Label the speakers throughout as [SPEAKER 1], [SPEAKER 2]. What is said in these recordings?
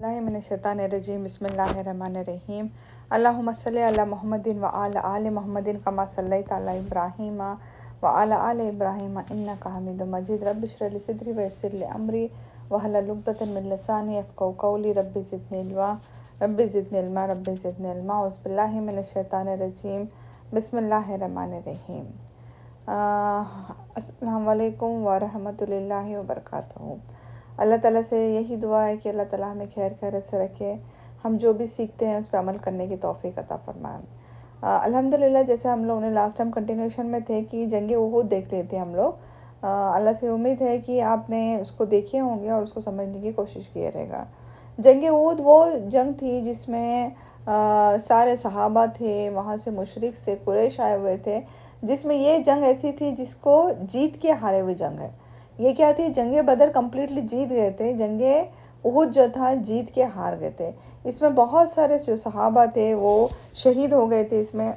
[SPEAKER 1] मिनश्शैतानिर्रजीम बिस्मिल्लाहिर्रहमानिर्रहीम अल्लाहुम्मा सल्लि अला मुहम्मदिन व अला आलि मुहम्मदिन कमा सल्लैता अला इब्राहीम व अला आलि इब्राहीम इन्नका हमीदुम मजीद रब्बि इश्रह ली सदरी व यस्सिर ली अमरी वहलुल उक़दतम मिन लिसानी यफ़क़हू क़ौली रब्बि ज़िदनी इल्मा औज़ु बिल्लाहि मिनश्शैतानिर्रजीम बिस्मिल्लाहिर्रहमानिर्रहीम। अस्सलामु अलैकुम व रहमतुल्लाहि व बरकातुहू। अल्लाह ताला से यही दुआ है कि अल्लाह ताला हमें खैर खैरियत से रखे, हम जो भी सीखते हैं उस पर अमल करने की तौफ़ीक अता फरमाए। अल्हम्दुलिल्लाह, जैसे हम लोगों ने लास्ट टाइम कंटिन्यूशन में थे कि जंग उहद देख लेते हम लोग। अल्लाह से उम्मीद है कि आपने उसको देखे होंगे और उसको समझने की कोशिश किया रहेगा। जंग उहद वो जंग थी जिसमें सारे सहाबा थे, वहाँ से मुशरिक थे, कुरैश आए हुए थे, जिसमें ये जंग ऐसी थी जिसको जीत के हारे हुए जंग है। ये क्या थी? जंगे बदर कम्प्लीटली जीत गए थे, जंगे उहद जो था जीत के हार गए थे। इसमें बहुत सारे जो सहाबा थे वो शहीद हो गए थे। इसमें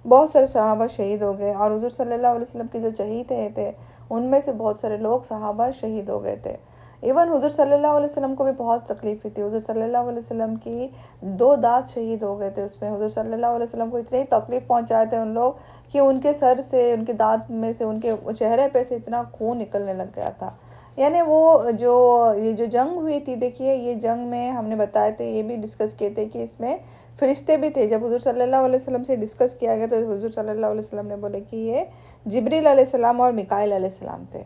[SPEAKER 1] बहुत सारे सहाबा शहीद हो गए और हुज़ूर सल्लल्लाहु अलैहि वसल्लम के जो शहीद थे उनमें से बहुत सारे लोग सहाबा शहीद हो गए थे। इवन हुज़ूर सल्लल्लाहु अलैहि वसल्लम को भी बहुत तकलीफ हुई थी। हुज़ूर सल्लल्लाहु अलैहि वसल्लम की 2 दांत शहीद हो गए थे। उसमें हुज़ूर सल्लल्लाहु अलैहि वसल्लम को इतनी तकलीफ़ पहुंचाए थे उन लोग कि उनके सर से, उनके दांत में से, उनके चेहरे पे से इतना खून निकलने लग गया था। यानी वो ये जो जंग हुई थी, देखिए ये जंग में हमने बताए थे, ये भी डिस्कस किए थे कि इसमें फरिश्ते भी थे। जब हुज़ूर सल्लल्लाहु अलैहि वसल्लम से डिस्कस किया गया तो हुज़ूर सल्लल्लाहु अलैहि वसल्लम ने बोले कि ये जिब्रील अलैहिस्सलाम और मिकाईल अलैहिस्सलाम थे।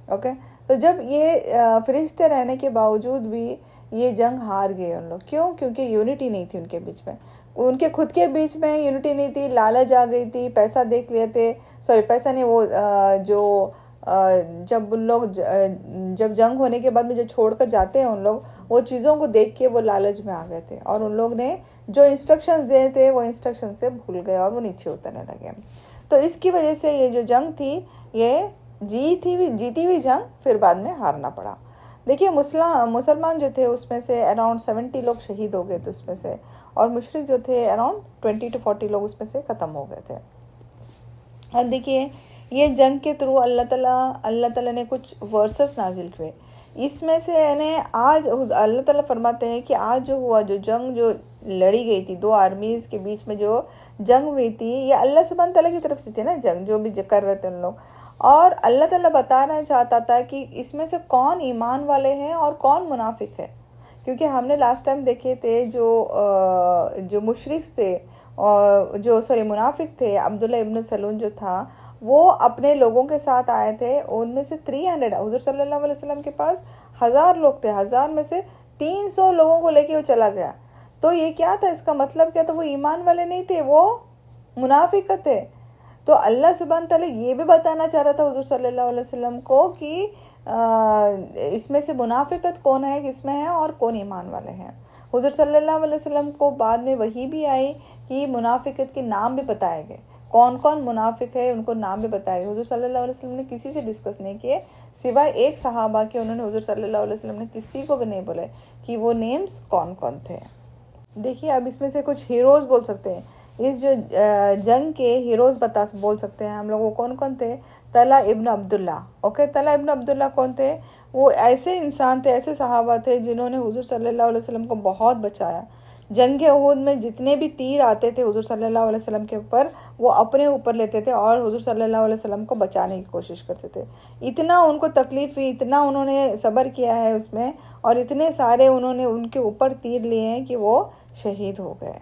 [SPEAKER 1] ओके, तो जब ये फरिश्ते रहने के बावजूद भी ये जंग हार गए उन लोग। क्यों? क्योंकि यूनिटी नहीं थी उनके बीच में, उनके खुद के बीच में यूनिटी नहीं थी। लालच आ गई थी, पैसा देख लिए थे, सॉरी पैसा नहीं, वो जब उन लोग जब जंग होने के बाद में जो छोड़कर जाते हैं उन लोग, वो चीज़ों को देख के वो लालच में आ गए थे और उन लोग ने जो इंस्ट्रक्शंस दिए थे वो इंस्ट्रक्शन से भूल गए और वो नीचे उतरने लगे। तो इसकी वजह से ये जो जंग थी ये जीती हुई जंग फिर बाद में हारना पड़ा। देखिए मुसलमान जो थे उसमें से अराउंड 70 लोग शहीद हो गए थे उसमें से, और मुशरिक जो थे अराउंड 20 to 40 लोग उसमें से ख़त्म हो गए थे। और देखिए ये जंग के थ्रू अल्लाह ताला ने कुछ वर्सेस नाजिल किए। इसमें से यानी आज अल्लाह ताला फरमाते हैं कि आज जो हुआ, जो जंग जो लड़ी गई थी, 2 आर्मीज़ के बीच में जो जंग हुई थी, ये अल्लाह सुब्हान ताला की तरफ से थी ना जंग, जो भी कर रहे थे उन लोग। और अल्लाह ताला बताना चाहता था कि इसमें से कौन ईमान वाले हैं और कौन मुनाफिक है। क्योंकि हमने लास्ट टाइम देखे थे जो मुशरिक थे और जो मुनाफिक थे, अब्दुल्ला इब्न सलूल जो था, वो अपने लोगों के साथ आए थे। उनमें से 300 हुज़ूर सल्लल्लाहु अलैहि वसल्लम के पास 1000 लोग थे, 1000 में से 300 लोगों को लेके वो चला गया। तो ये क्या था? इसका मतलब क्या था? वो ईमान वाले नहीं थे, वो मुनाफिक थे। तो अल्लाह सुब्हान ताला ये भी बताना चाह रहा था हुज़ूर सल्लल्लाहु अलैहि वसल्लम को कि इसमें से मुनाफिकत कौन है, किसमें है और कौन ईमान वाले हैं। हुज़ूर सल्लल्लाहु अलैहि वसल्लम को बाद में वही भी आई कि मुनाफिकत के नाम भी बताए गए, कौन कौन मुनाफिक है उनको नाम भी बताए गए। हुज़ूर सल्लल्लाहु अलैहि वसल्लम ने किसी से डिस्कस नहीं किए सिवाय एक सहाबा के। उन्होंने हुज़ूर सल्लल्लाहु अलैहि वसल्लम ने किसी को भी नहीं बोले कि वो नेम्स कौन कौन थे। देखिए अब इसमें से कुछ हीरोज़ बोल सकते हैं, इस जो जंग के हीरोज़ बोल सकते हैं हम लोग। वो कौन कौन थे? तला इब्न अब्दुल्ला। ओके, तला इब्न अब्दुल्ला कौन थे? वो ऐसे इंसान थे, ऐसे सहाबा थे जिन्होंने हुज़ूर सल्लल्लाहु अलैहि वसल्लम को बहुत बचाया। जंग उहद में जितने भी तीर आते थे हुज़ूर सल्लल्लाहु अलैहि वसल्लम के ऊपर, वो अपने ऊपर लेते थे और हुज़ूर सल्लल्लाहु अलैहि वसल्लम को बचाने की कोशिश करते थे। इतना उनको तकलीफ़ हुई, इतना उन्होंने सब्र किया है उसमें, और इतने सारे उन्होंने उनके ऊपर तीर लिए हैं कि वो शहीद हो गए।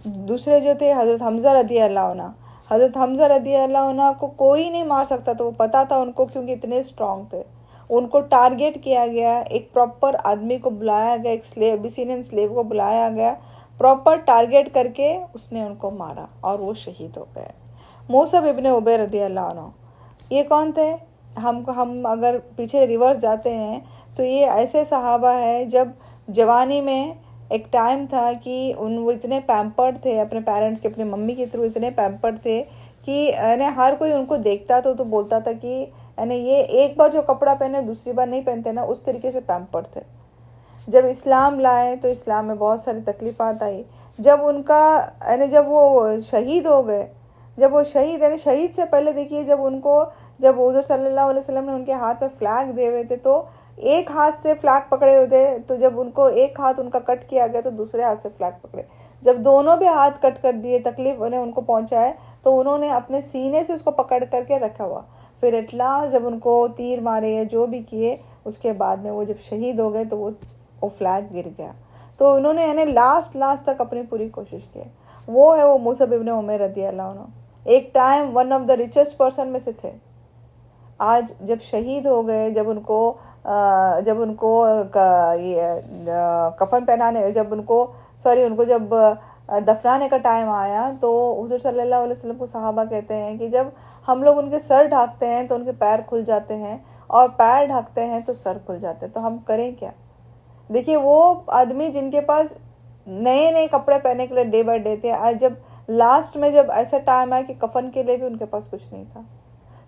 [SPEAKER 1] दूसरे जो थे हज़रत हमज़ा रदी अल्लाह अन्हु, हज़रत हमज़ा रदी अल्लाह अन्हु को कोई नहीं मार सकता था, वो पता था उनको, क्योंकि इतने स्ट्रॉन्ग थे। उनको टारगेट किया गया, एक प्रॉपर आदमी को बुलाया गया, एक अबिसिनियन स्लेव को बुलाया गया, प्रॉपर टारगेट करके उसने उनको मारा और वो शहीद हो गए। मूसा इब्न उमर रदी अल्लाह अन्हु, ये कौन थे? हम अगर पीछे रिवर्स जाते हैं तो ये ऐसे सहाबा है, जब जवानी में एक टाइम था कि वो इतने पैम्पर्ड थे अपने पेरेंट्स के, अपनी मम्मी के थ्रू इतने पैम्पर्ड थे कि यानी हर कोई उनको देखता तो बोलता था कि यानी ये एक बार जो कपड़ा पहने दूसरी बार नहीं पहनते ना, उस तरीके से पैम्पर्ड थे। जब इस्लाम लाए तो इस्लाम में बहुत सारी तकलीफ़ात आई। जब वो शहीद हो गए, जब वो शहीद से पहले देखिए, जब हुज़ूर सल्लल्लाहु अलैहि वसल्लम ने उनके हाथ में फ्लैग दिए हुए थे, तो एक हाथ से फ्लैग पकड़े हुए थे, तो जब उनको एक हाथ उनका कट किया गया तो दूसरे हाथ से फ्लैग पकड़े। जब दोनों भी हाथ कट कर दिए, तकलीफ उन्हें उनको पहुंचाए, तो उन्होंने अपने सीने से उसको पकड़ करके रखा हुआ। फिर एट लास्ट जब उनको तीर मारे या जो भी किए, उसके बाद में वो जब शहीद हो गए तो वो फ्लैग गिर गया। तो उन्होंने यानी लास्ट तक अपनी पूरी कोशिश की। वो है वो मुसअब इब्न उमैर रज़ी अल्लाह अन्हु, एक time one of the richest person में से थे। आज जब शहीद हो गए, जब उनको ये कफन पहनाने, उनको जब दफनाने का टाइम आया, तो हुज़ूर सल्लल्लाहु अलैहि वसल्लम को सहाबा कहते हैं कि जब हम लोग उनके सर ढाकते हैं तो उनके पैर खुल जाते हैं, और पैर ढकते हैं तो सर खुल जाते हैं, तो हम करें क्या। देखिए वो आदमी जिनके पास नए नए कपड़े पहनने के लिए डे बाय डे थे, आज जब लास्ट में जब ऐसा टाइम आया कि कफन के लिए भी उनके पास कुछ नहीं था,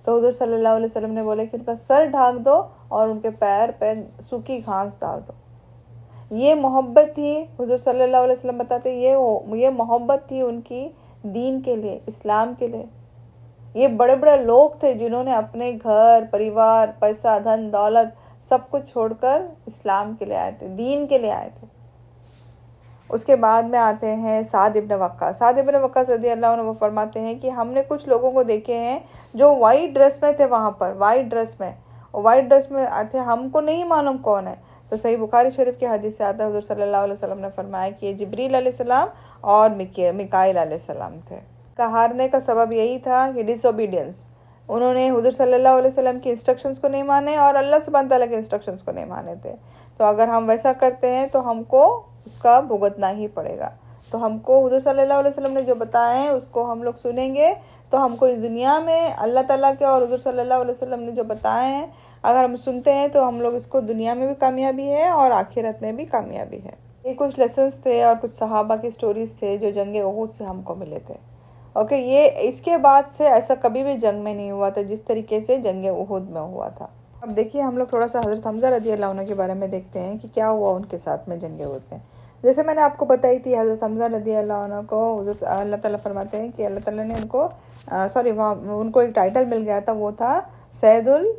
[SPEAKER 1] तो हुज़ूर सल्लल्लाहु अलैहि वसल्लम ने बोले कि उनका सर ढाक दो और उनके पैर पे सूखी घास डाल दो। ये मोहब्बत थी। हुज़ूर सल्लल्लाहु अलैहि वसल्लम बताते ये मोहब्बत थी उनकी दीन के लिए, इस्लाम के लिए। ये बड़े बड़े लोग थे जिन्होंने अपने घर परिवार, पैसा, धन दौलत सब कुछ छोड़कर इस्लाम के लिए आए थे, दीन के लिए आए थे। उसके बाद में आते हैं साद इब्न वक्कास। साद इब्न वक्कास रज़ी अल्लाह अन्हु, वो फरमाते हैं कि हमने कुछ लोगों को देखे हैं जो वाइट ड्रेस में थे, वहाँ पर वाइट ड्रेस में थे, हमको नहीं मालूम कौन है। तो सही बुखारी शरीफ की हदीस से आता है, हुज़ूर सल्लल्लाहु अलैहि वसल्लम ने फरमाया कि ये जिब्रील अलैहिस्सलाम और मिकाईल अलैहिस्सलाम थे। का हारने का सबब यही था कि डिसोबीडियंस, उन्होंने हुज़ूर सल्लल्लाहु अलैहि वसल्लम की इंस्ट्रक्शंस को नहीं माने और अल्लाह सुब्हान तआला के इंस्ट्रक्शंस को नहीं माने थे। तो अगर हम वैसा करते हैं तो हमको उसका भुगतना ही पड़ेगा। तो हमको हुज़ूर सल्लल्लाहु अलैहि वसल्लम ने जो बताया है उसको हम लोग सुनेंगे, तो हमको इस दुनिया में अल्लाह ताला के और हुज़ूर सल्लल्लाहु अलैहि वसल्लम ने जो बताए हैं अगर हम सुनते हैं तो हम लोग इसको दुनिया में भी कामयाबी है और आखिरत में भी कामयाबी है। ये कुछ लेसन्स थे और कुछ सहाबा की स्टोरीज़ थे जो जंग उहद से हमको मिले थे। ओके, ये इसके बाद से ऐसा कभी भी जंग में नहीं हुआ था जिस तरीके से जंग उहद में हुआ था। अब देखिए हम लोग थोड़ा सा हज़रत हमज़ा रज़ी अल्लाह अन्हु के बारे में देखते हैं कि क्या हुआ उनके साथ में जंग उहद में। जैसे मैंने आपको बताई थी, हज़रत हमज़ा रज़ी अल्लाह अन्हु को हुज़ूर अल्लाह ताला फरमाते हैं कि अल्लाह ताला ने उनको एक टाइटल मिल गया था, वो था सैयदुल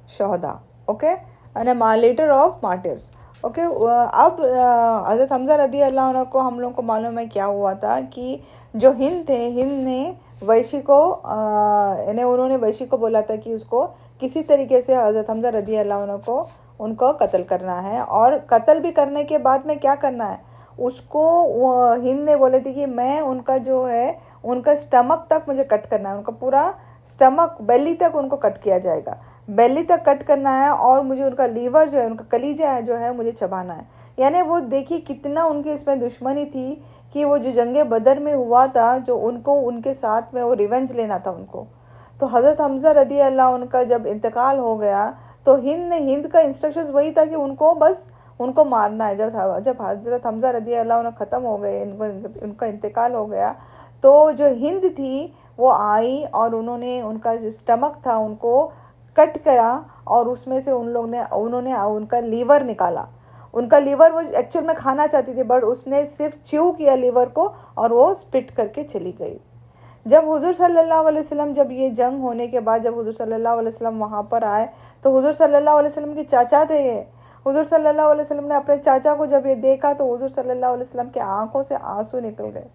[SPEAKER 1] शुहदा, okay, and leader of martyrs. Okay, अब हज़रत हमज़ा रज़ी अल्लाह अन्हु को हम लोग को मालूम है क्या हुआ था कि जो हिंद थे, हिंद ने वैशी को उन्होंने वैशी को बोला था कि उसको किसी तरीके से हज़रत हमज़ा रज़ी अल्लाह अन्हु को उनको कत्ल करना है, और कत्ल भी करने के बाद में क्या करना है उसको हिंद ने बोले थे कि मैं उनका जो है उनका स्टमक तक मुझे कट करना है, उनका पूरा स्टमक बेली तक उनको कट किया जाएगा, बेली तक कट करना है, और मुझे उनका लीवर जो है, उनका कलीजा है जो है मुझे चबाना है। यानी वो देखिए कितना उनकी इसमें दुश्मनी थी कि वो जो जंग बदर में हुआ था, जो उनको उनके साथ में वो रिवेंज लेना था उनको। तो हज़रत हमज़ा रज़ी अल्लाह उनका जब इंतकाल हो गया तो हिंद का इंस्ट्रक्शंस वही था कि उनको मारना है। जब हज़रत हमज़ा रज़ी अल्लाह उन्हें ख़त्म हो गए, उनका इंतकाल हो गया, तो जो हिंद थी वो आई और उन्होंने उनका जो स्टमक था उनको कट करा, और उसमें से उन्होंने उनका लीवर निकाला। उनका लीवर वो एक्चुअल में खाना चाहती थी, बट उसने सिर्फ च्यू किया लीवर को और वो स्पिट करके चली गई। जब हुज़ूर सल्लल्लाहु अलैहि वसल्लम, जब ये जंग होने के बाद जब हुज़ूर सल्लल्लाहु अलैहि वसल्लम वहाँ पर आए, तो हुज़ूर सल्लल्लाहु अलैहि वसल्लम के चाचा थे ये। हुज़ूर सल्लल्लाहु अलैहि वसल्लम ने अपने चाचा को जब ये देखा तो हुज़ूर सल्लल्लाहु अलैहि वसल्लम के आंखों से आंसू निकल गए।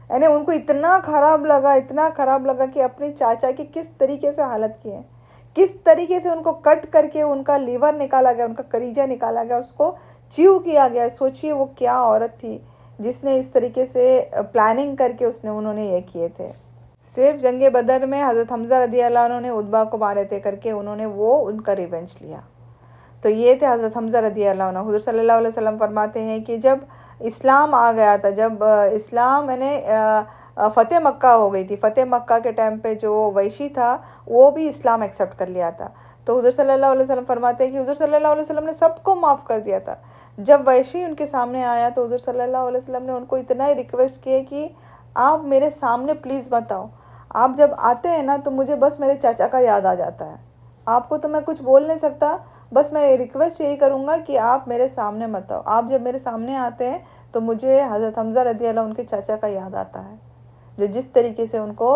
[SPEAKER 1] यानी उनको इतना ख़राब लगा कि अपने चाचा की किस तरीके से हालत की है, किस तरीके से उनको कट करके उनका लीवर निकाला गया, उनका कलीजा निकाला गया, उसको च्यू किया गया। सोचिए वो क्या औरत थी जिसने इस तरीके से प्लानिंग करके उन्होंने ये किए थे। सिर्फ जंग बदर में हज़रत हमज़ा रज़ी अल्लाह अन्हु ने उतबा को मारे थे करके उन्होंने उनका रिवेंज लिया। तो ये थे हज़रत हमज़ा रज़ी अल्लाह अन्हु। हुज़ूर सल्लल्लाहु अलैहि वसल्लम फरमाते हैं कि जब इस्लाम आ गया था, जब इस्लाम फ़तेह मक्का हो गई थी, फ़तेह मक्का के टाइम पे जो वैशी था वो भी इस्लाम एक्सेप्ट कर लिया था। तो हुज़ूर सल्लल्लाहु अलैहि वसल्लम फरमाते हैं कि हुज़ूर सल्लल्लाहु अलैहि वसल्लम ने सबको माफ़ कर दिया था। जब वैशी उनके सामने आया तो हुज़ूर सल्लल्लाहु अलैहि वसल्लम ने उनको इतना ही रिक्वेस्ट किया कि आप मेरे सामने प्लीज़ मत आओ, आप जब आते हैं ना तो मुझे बस मेरे चाचा का याद आ जाता है, आपको तो मैं कुछ बोल नहीं सकता, बस मैं रिक्वेस्ट यही करूँगा कि आप मेरे सामने मत आओ। आप जब मेरे सामने आते हैं तो मुझे हज़रत हमज़ा रज़ी अल्लाह उनके चाचा का याद आता है, जो जिस तरीके से उनको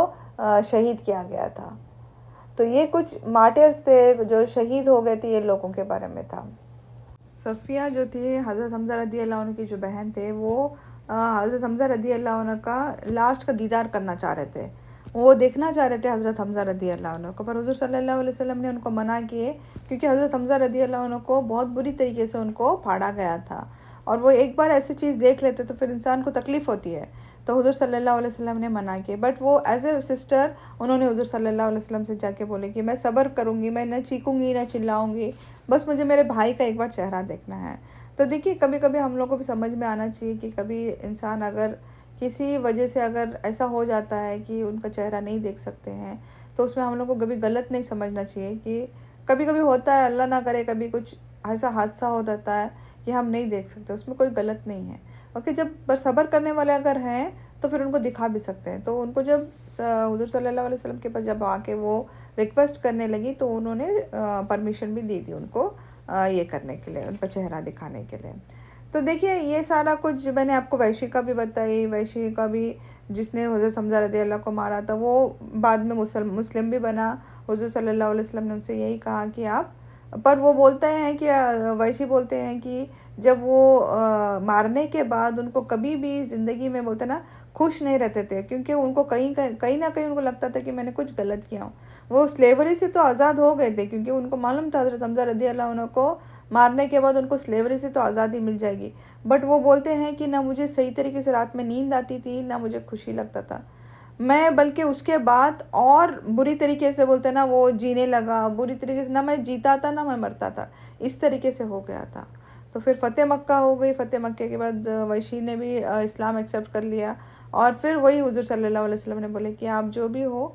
[SPEAKER 1] शहीद किया गया था। तो ये कुछ मार्टियर्स थे जो शहीद हो गए थे, ये लोगों के बारे में था। सफ़िया जो थी हज़रत हमज़ा रदी अल्लाह अन्हु की जो बहन थे, वो हज़रत हमज़ा रदी अल्लाह अन्हु का लास्ट का दीदार करना चाह रहे थे। वो देखना चाह रहे थे हज़रत हमज़ा रदी अल्लाह अन्हु को, पर हुज़ूर सल्लल्लाहु अलैहि वसल्लम ने उनको मना किए, क्योंकि हज़रत हमज़ा रदी अल्लाह अन्हु को बहुत बुरी तरीके से उनको फाड़ा गया था। और वो एक बार ऐसी चीज़ देख लेते तो फिर इंसान को तकलीफ़ होती है, तो हुज़ूर सल्लल्लाहु अलैहि वसल्लम ने मना किए। बट वो एज ए सिस्टर उन्होंने हुज़ूर सल्लल्लाहु अलैहि वसल्लम से जाके बोले कि मैं सब्र करूँगी, मैं न चीखूँगी न चिल्लाऊँगी, बस मुझे मेरे भाई का एक बार चेहरा देखना है। तो देखिए, कभी कभी हम लोग को भी समझ में आना चाहिए कि कभी इंसान अगर किसी वजह से अगर ऐसा हो जाता है कि उनका चेहरा नहीं देख सकते हैं, तो उसमें हम लोग को कभी गलत नहीं समझना चाहिए कि कभी कभी होता है, अल्लाह ना करे कभी कुछ ऐसा हादसा हो जाता है कि हम नहीं देख सकते, उसमें कोई गलत नहीं है। ओके, जब सब्र करने वाले अगर हैं तो फिर उनको दिखा भी सकते हैं। तो उनको जब हुज़ूर सल्लल्लाहु अलैहि वसल्लम के पास जब आके वो रिक्वेस्ट करने लगी, तो उन्होंने परमिशन भी दे दी उनको ये करने के लिए, उनका चेहरा दिखाने के लिए। तो देखिए, ये सारा कुछ मैंने आपको वैशी का भी बताई, वैशी का भी जिसने हज़रत हमज़ा रज़ी अल्लाह को मारा था, वो बाद में मुस्लिम भी बना। हुज़ूर सल्लल्लाहु अलैहि वसल्लम ने उनसे यही कहा कि आप, पर वो बोलते हैं कि वैशी बोलते हैं कि जब वो मारने के बाद उनको कभी भी ज़िंदगी में बोलते ना खुश नहीं रहते थे, क्योंकि उनको कहीं ना कहीं उनको लगता था कि मैंने कुछ गलत किया हूँ। वो स्लेवरी से तो आज़ाद हो गए थे, क्योंकि उनको मालूम था हज़रत हमज़ा रज़ी अल्लाह अन्हु को मारने के बाद उनको स्लेवरी से तो आज़ादी मिल जाएगी। बट वो बोलते हैं कि ना मुझे सही तरीके से रात में नींद आती थी, ना मुझे खुशी लगता था, मैं बल्कि उसके बाद और बुरी तरीके से बोलते ना वो जीने लगा, बुरी तरीके से ना मैं जीता था ना मैं मरता था, इस तरीके से हो गया था। तो फिर फ़तेह मक्का हो गई। फ़तेह मक्के के बाद वैशी ने भी इस्लाम एक्सेप्ट कर लिया, और फिर वही हुज़ूर सल्लल्लाहु अलैहि वसल्लम ने बोले कि आप जो भी हो,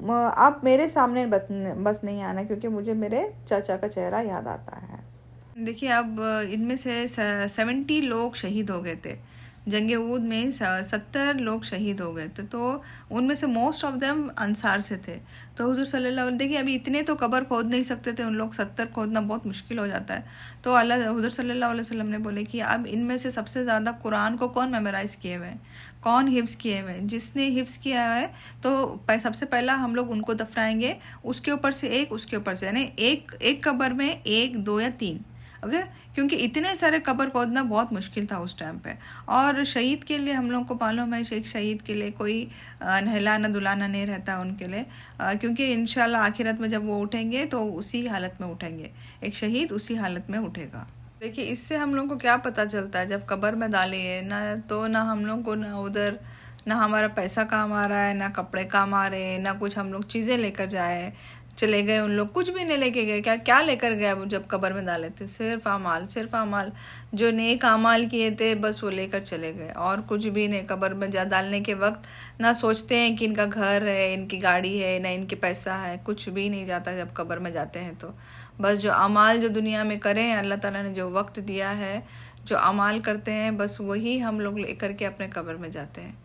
[SPEAKER 1] आप मेरे सामने बस नहीं आना, क्योंकि मुझे मेरे चाचा का चेहरा याद आता है। देखिए, अब इनमें से 70 लोग शहीद हो गए थे जंग ऊद में, 70 लोग शहीद हो गए थे, तो उनमें से मोस्ट ऑफ देम अंसार से थे। तो हुज़ूर सल्लल्लाहु अलैहि, देखिए अभी इतने तो कब्र खोद नहीं सकते थे उन लोग, 70 खोदना बहुत मुश्किल हो जाता है। तो अल्लाह हुज़ूर सल्लल्लाहु अलैहि वसल्लम ने बोले कि अब इनमें से सबसे ज़्यादा कुरान को कौन मेमोराइज़ किए हुए हैं, कौन हिफ्ज़ किए हुए हैं, जिसने हिफ्ज़ किया है तो सबसे पहला हम लोग उनको दफनाएंगे, उसके ऊपर से एक, उसके ऊपर से, यानी एक कब्र में 1, 2 या 3। ओके, क्योंकि इतने सारे कब्र खोदना बहुत मुश्किल था उस टाइम पे। और शहीद के लिए हम लोग को मालूम है, एक शहीद के लिए कोई नहलाना धुलाना नहीं रहता उनके लिए, क्योंकि इंशाल्लाह आखिरत में जब वो उठेंगे तो उसी हालत में उठेंगे, एक शहीद उसी हालत में उठेगा। देखिए, इससे हम लोग को क्या पता चलता है, जब कब्र में डाले ना, तो ना हम लोग को ना उधर ना हमारा पैसा काम आ रहा है, ना कपड़े काम आ रहे हैं, ना कुछ हम लोग चीज़ें लेकर जाए चले गए, उन लोग कुछ भी नहीं लेके गए। क्या लेकर गए जब कब्र में डाले थे? सिर्फ अमाल, जो नेक अमाल किए थे बस वो लेकर चले गए, और कुछ भी नहीं। कब्र में डालने के वक्त ना सोचते हैं कि इनका घर है, इनकी गाड़ी है, ना इनके पैसा है, कुछ भी नहीं जाता जब कब्र में जाते हैं। तो बस जो अमाल जो दुनिया में करें, अल्लाह ताला ने जो वक्त दिया है, जो अमाल करते हैं, बस वही हम लोग लेकर के अपने कब्र में जाते हैं।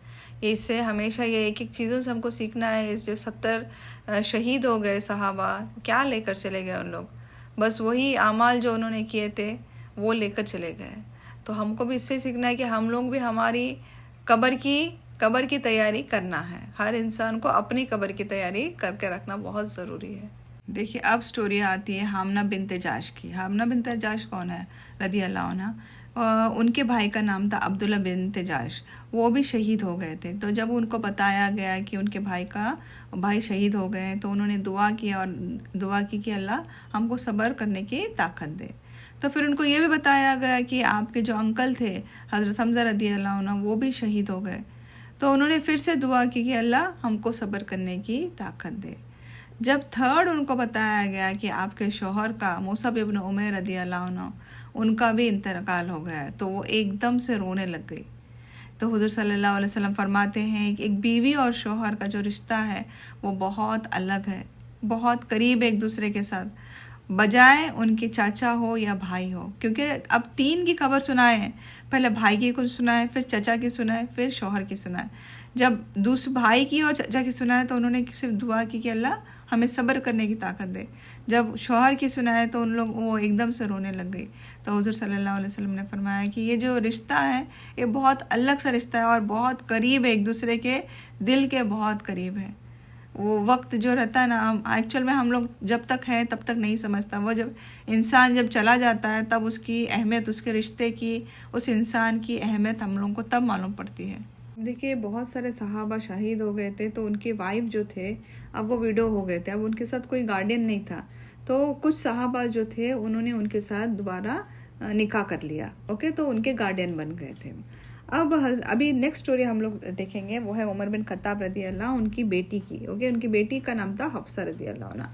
[SPEAKER 1] इससे हमेशा ये एक चीज़ों से हमको सीखना है। इस जो 70 शहीद हो गए सहाबा, क्या लेकर चले गए उन लोग? बस वही आमाल जो उन्होंने किए थे वो लेकर चले गए। तो हमको भी इससे सीखना है कि हम लोग भी हमारी कब्र की तैयारी करना है। हर इंसान को अपनी कब्र की तैयारी करके रखना बहुत ज़रूरी है। देखिए, अब स्टोरी आती है हामना बिनते जाश की। हामना बिनते जाश कौन है? रदी अल्लाह अन्हा। उनके भाई का नाम था अब्दुल्ला बिन तेजाश, वो भी शहीद हो गए थे। तो जब उनको बताया गया कि उनके भाई शहीद हो गए, तो उन्होंने दुआ की कि अल्लाह हमको सब्र करने की ताकत दे। तो फिर उनको ये भी बताया गया कि आपके जो अंकल थे हज़रत हमज़ा रदी अल्लाह अन्हु, वो भी शहीद हो गए। तो उन्होंने फिर से दुआ की कि अल्लाह हमको सब्र करने की ताकत दे। जब थर्ड उनको बताया गया कि आपके शौहर का मुसअब इब्न उमैर रदी अल्लाह अन्हु, उनका भी इंतकाल हो गया, तो वो एकदम से रोने लग गई। तो हुज़ूर सल्लल्लाहु अलैहि वसल्लम फरमाते हैं कि एक बीवी और शौहर का जो रिश्ता है वो बहुत अलग है, बहुत करीब एक दूसरे के साथ, बजाय उनके चाचा हो या भाई हो। क्योंकि अब 3 की खबर सुनाए हैं, पहले भाई की कुछ सुनाए, फिर चाचा की सुनाए, फिर शौहर की सुनाए। जब दूसरे भाई की और चाचा की सुनाए तो उन्होंने सिर्फ दुआ की कि अल्लाह हमें सब्र करने की ताकत दे। जब शौहर की सुनाए तो उन लोग वो एकदम से रोने लग गई। तो हुज़ूर सल्लल्लाहु अलैहि वसल्लम ने फरमाया कि ये जो रिश्ता है ये बहुत अलग सा रिश्ता है और बहुत करीब है, एक दूसरे के दिल के बहुत करीब है। वो वक्त जो रहता है ना, एक्चुअल में हम लोग जब तक है तब तक नहीं समझता। वो जब इंसान जब चला जाता है तब उसकी अहमियत, उसके रिश्ते की, उस इंसान की अहमियत हम लोगों को तब मालूम पड़ती है। देखिए बहुत सारे सहाबा शहीद हो गए थे, तो उनके वाइफ जो थे अब वो विडो हो गए थे, अब उनके साथ कोई गार्डियन नहीं था। तो कुछ सहाबा जो थे उन्होंने उनके साथ दोबारा निकाह कर लिया, ओके, तो उनके गार्डियन बन गए थे। अब अभी नेक्स्ट स्टोरी हम लोग देखेंगे, वो है उमर बिन खत्ताब रदी अल्लाह, उनकी बेटी की, ओके। उनकी बेटी का नाम था हफ्सा रदी अल्लाह अन्हा।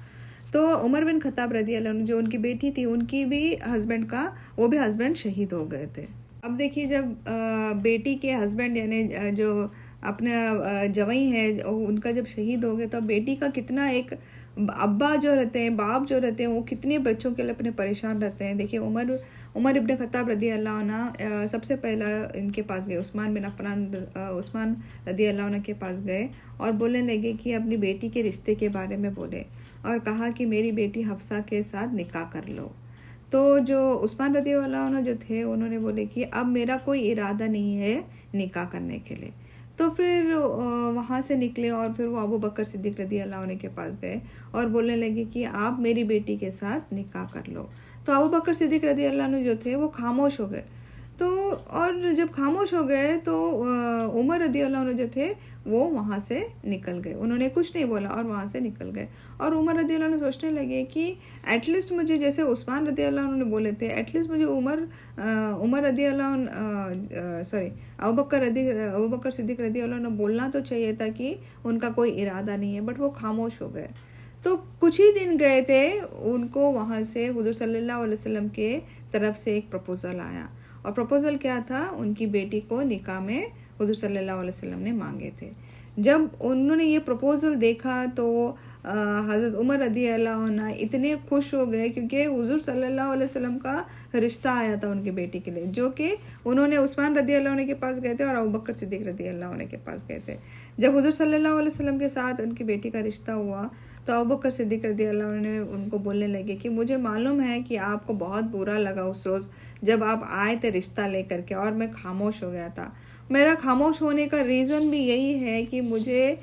[SPEAKER 1] तो उमर बिन खत्ताब रदी अल्लाह अन्हा जो उनकी बेटी थी, उनकी भी हस्बैंड का, वो भी हस्बैंड शहीद हो गए थे। अब देखिए जब बेटी के हस्बैंड यानी जो अपना जवाई है उनका जब शहीद हो गया, तो बेटी का कितना एक अब्बा जो रहते हैं, बाप जो रहते हैं, वो कितने बच्चों के लिए अपने परेशान रहते हैं। देखिए उमर इब्न खत्ताब रदी अल्लाह अन्हा सबसे पहला इनके पास गए, उस्मान बिन अफ़्फ़ान उस्मान रदी अल्लाह अन्हा के पास गए और बोलने लगे कि अपनी बेटी के रिश्ते के बारे में बोले, और कहा कि मेरी बेटी हफ्सा के साथ निकाह कर लो। तो जो उस्मान रदी अल्लाह अन्हु जो थे उन्होंने बोले कि अब मेरा कोई इरादा नहीं है निकाह करने के लिए। तो फिर वहाँ से निकले और फिर वो अबू बकर सिद्दीक़ रदी अल्लाह अन्हु के पास गए और बोलने लगे कि आप मेरी बेटी के साथ निकाह कर लो। तो अबू बकर सिद्दीक़ रदी अल्लाह अन्हु जो थे वो खामोश हो गए। तो और जब खामोश हो गए तो उमर रदी अल्लाह अन्हु जो थे वो वहाँ से निकल गए, उन्होंने कुछ नहीं बोला और वहाँ से निकल गए। और उमर रदी अल्लाह अन्हु सोचने लगे कि एटलीस्ट मुझे, जैसे उस्मान रदी अल्लाह अन्हु ने बोले थे, एटलीस्ट मुझे उमर रदी अल्लाह सॉरी अबू बकर सिद्दीक़ रदी अल्लाह अन्हु बोलना तो चाहिए था कि उनका कोई इरादा नहीं है, बट वो खामोश हो गए। तो कुछ ही दिन गए थे, उनको वहाँ से हुज़ूर सल्लल्लाहु अलैहि वसल्लम के तरफ से एक प्रपोज़ल आया, और प्रपोज़ल क्या था, उनकी बेटी को निकाह में हुज़ूर सल्लल्लाहु अलैहि वसल्लम ने मांगे थे। जब उन्होंने ये प्रपोज़ल देखा तो हज़रत उमर रदी अल्लाह अन्हा इतने खुश हो गए, क्योंकि हुज़ूर सल्लल्लाहु अलैहि वसल्लम का रिश्ता आया था उनकी बेटी के लिए, जो कि उन्होंने उस्मान रदी अल्लाह अन्हु के पास गए थे और अबू बकर सिद्दीक़ रदी अल्लाह अन्हु के पास गए थे। जब हुज़ूर सल्लल्लाहु अलैहि वसल्लम के साथ उनकी बेटी का रिश्ता हुआ तो अबू बकर सिद्दीक़ रदी अल्लाह अन्हु ने उनको बोलने लगे कि मुझे मालूम है कि आपको बहुत बुरा लगा उस रोज़ जब आप आए थे रिश्ता लेकर के, और मैं खामोश हो गया था। मेरा खामोश होने का रीज़न भी यही है कि मुझे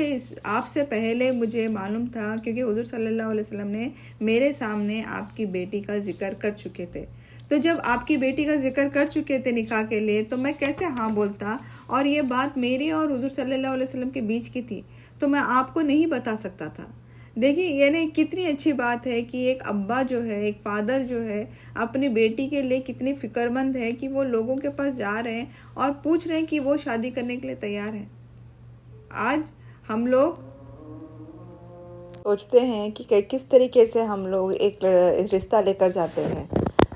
[SPEAKER 1] इस आपसे पहले मुझे मालूम था, क्योंकि हुज़ूर सल्लल्लाहु अलैहि वसल्लम ने मेरे सामने आपकी बेटी का जिक्र कर चुके थे। तो जब आपकी बेटी का जिक्र कर चुके थे निकाह के लिए, तो मैं कैसे हाँ बोलता, और ये बात मेरी और हुज़ूर सल्लल्लाहु अलैहि वसल्लम के बीच की थी, तो मैं आपको नहीं बता सकता था। देखिए यानी कितनी अच्छी बात है कि एक अब्बा जो है, एक फादर जो है, अपनी बेटी के लिए कितनी फ़िक्रमंद है कि वो लोगों के पास जा रहे हैं और पूछ रहे हैं कि वो शादी करने के लिए तैयार हैं। आज हम लोग सोचते हैं कि किस तरीके से हम लोग एक रिश्ता लेकर जाते हैं।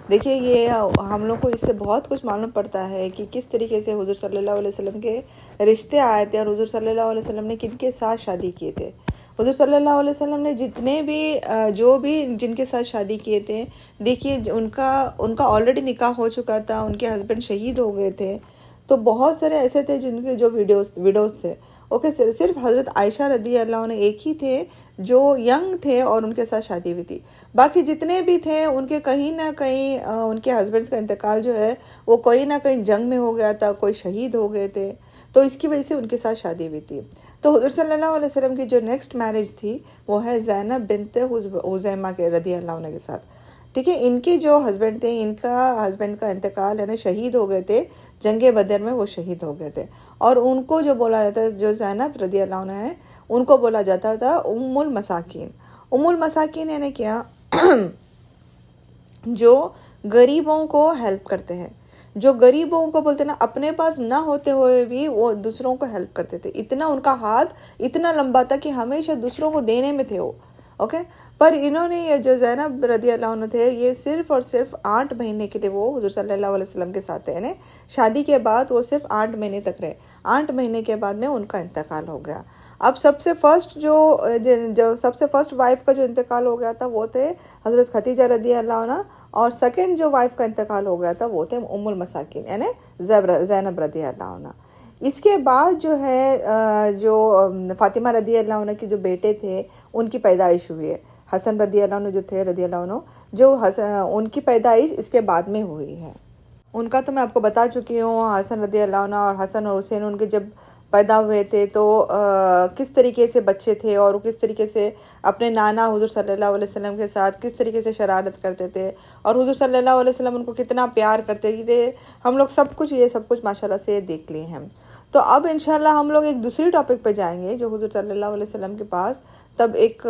[SPEAKER 1] देखिए ये हम लोग को इससे बहुत कुछ मालूम पड़ता है कि किस तरीके से हुज़ूर सल्लल्लाहु अलैहि वसल्लम के रिश्ते आए थे और हुज़ूर सल्लल्लाहु अलैहि वसल्लम ने किनके साथ शादी किए थे। हुज़ूर सल्लल्लाहु अलैहि वसल्लम ने जितने भी जो भी जिनके साथ शादी किए थे, देखिए उनका ऑलरेडी निकाह हो चुका था, उनके हस्बैंड शहीद हो गए थे। तो बहुत सारे ऐसे थे जिनके जो विडोज़ थे, ओके। सिर्फ हज़रत आयशा रदी अल्लाह ने एक ही थे जो यंग थे और उनके साथ शादी हुई थी। बाकी जितने भी थे उनके कहीं ना कहीं उनके हस्बैंड्स का इंतकाल जो है वो कोई ना कहीं जंग में हो गया था, कोई शहीद हो गए थे, तो इसकी वजह से उनके साथ शादी हुई थी। तो हुज़ूर सल्लल्लाहु अलैहि वसल्लम की जो नेक्स्ट मैरिज थी वो है ज़ैनब बिन्त हुज़ैमा के रदी अल्लाह अन्हा के साथ, ठीक है। इनके जो हस्बैंड थे, इनका हस्बैंड का इंतकाल है ना, शहीद हो गए थे, जंग बदर में वो शहीद हो गए थे। और उनको जो बोला जाता है, जो ज़ैनब रदी अल्लाह अन्हा है, उनको बोला जाता था उम्मुल मसाकिन। उम्मुल मसाकिन यानी क्या, जो गरीबों को हेल्प करते हैं, जो गरीबों को बोलते ना, अपने पास ना होते हुए भी वो दूसरों को हेल्प करते थे। इतना उनका हाथ इतना लंबा था कि हमेशा दूसरों को देने में थे वो, ओके। पर इन्होंने ये जो ज़ैनब रदी अल्लाह अन्हा थे, ये सिर्फ और सिर्फ 8 महीने के लिए वो हुज़ूर सल्लल्लाहु अलैहि वसल्लम के साथ थे, यानी शादी के बाद वो सिर्फ 8 महीने तक रहे। 8 महीने के बाद में उनका इंतकाल हो गया। अब सबसे फर्स्ट वाइफ का जो इंतकाल हो गया था वो थे हज़रत खदीजा रदी अल्लाह अन्हा, और सेकंड जो वाइफ का इंतकाल हो गया था वो थे उम्मुल मसाकिन यानी ज़ैनब रदी अल्लाह अन्हा। इसके बाद जो है जो फ़ातिमा रदी अल्लाह अन्हा के जो बेटे थे उनकी पैदाइश हुई है। हसन रदी अल्लाह अन्हु जो थे रदी अल्लाह अन्हु, जो उनकी पैदाइश इसके बाद में हुई है। उनका तो मैं आपको बता चुकी हूँ, हसन रदी अल्लाह अन्हु और हसन और हुसैन उनके जब पैदा हुए थे तो किस तरीके से बच्चे थे और वो किस तरीके से अपने नाना हुजूर सल्लल्लाहु अलैहि वसल्लम के साथ किस तरीके से शरारत करते थे और हुजूर सल्लल्लाहु अलैहि वसल्लम उनको कितना प्यार करते थे। हम लोग ये सब कुछ माशाल्लाह से देख लिए हैं। तो अब इंशाल्लाह हम लोग एक दूसरी टॉपिक पे जाएंगे जो हुजूर सल्लल्लाहु अलैहि वसल्लम के पास तब एक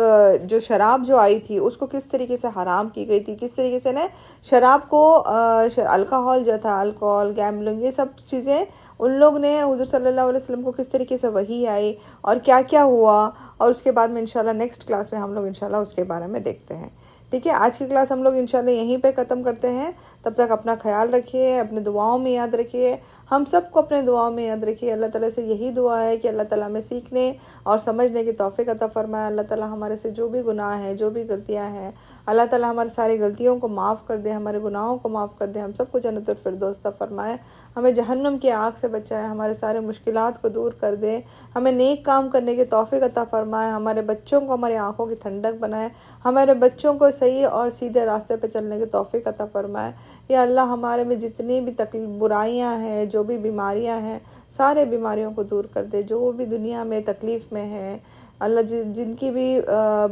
[SPEAKER 1] जो शराब जो आई थी उसको किस तरीके से हराम की गई थी, किस तरीके से ना शराब को अल्कोहल जो था, अल्कोहल, गैम्बलिंग, ये सब चीज़ें उन लोग ने हुजूर सल्लल्लाहु अलैहि वसल्लम को किस तरीके से वही आई और क्या क्या हुआ, और उसके बाद में इंशाल्लाह नेक्स्ट क्लास में हम लोग इंशाल्लाह उसके बारे में देखते हैं। ठीक है, आज की क्लास हम लोग इंशाल्लाह यहीं पे ख़त्म करते हैं। तब तक अपना ख्याल रखिए, अपने दुआओं में याद रखिए, हम सबको अपने दुआओं में याद रखिए। अल्लाह ताला से यही दुआ है कि अल्लाह ताला हमें सीखने और समझने की तौफीक अता फरमाए। अल्लाह ताला हमारे से जो भी गुनाह हैं, जो भी गलतियां हैं, अल्लाह ताला हमारे सारी गलतियों को माफ़ कर दे, हमारे गुनाहों को माफ़ कर दे, हम सबको जन्नतुल फिरदौस अता फरमाए, हमें जहन्नुम की आग से बचाए, हमारे सारे मुश्किलात को दूर कर दे, हमें नेक काम करने की तौफीक अता फरमाए, हमारे बच्चों को हमारी आँखों की ठंडक बनाए, हमारे बच्चों को सही और सीधे रास्ते पर चलने की तौफीक अता फरमाए। या अल्लाह हमारे में जितनी भी तकलीफ बुराइयां हैं, जो भी बीमारियां हैं, सारे बीमारियों को दूर कर दे। जो भी दुनिया में तकलीफ़ में है अल्लाह, जिनकी भी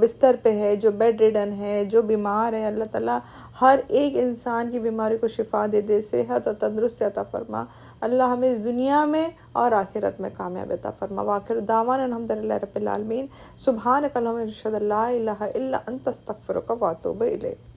[SPEAKER 1] बिस्तर पे है, जो बेड रिडन है, जो बीमार है, अल्लाह ताला हर एक इंसान की बीमारी को शिफा दे, सेहत और तंदुरुस्ती अता फरमा। अल्लाह हमें इस दुनिया में और आखिरत में कामयाब अता फरमा। वाखिर दावाना अल्हम्दुलिल्लाहि रब्बिल आलमीन। सुब्हानक अल्लाहुम्मा अशहदु अल्ला इलाहा इल्ला अंता अस्तगफिरुका व अतूबु इलैक।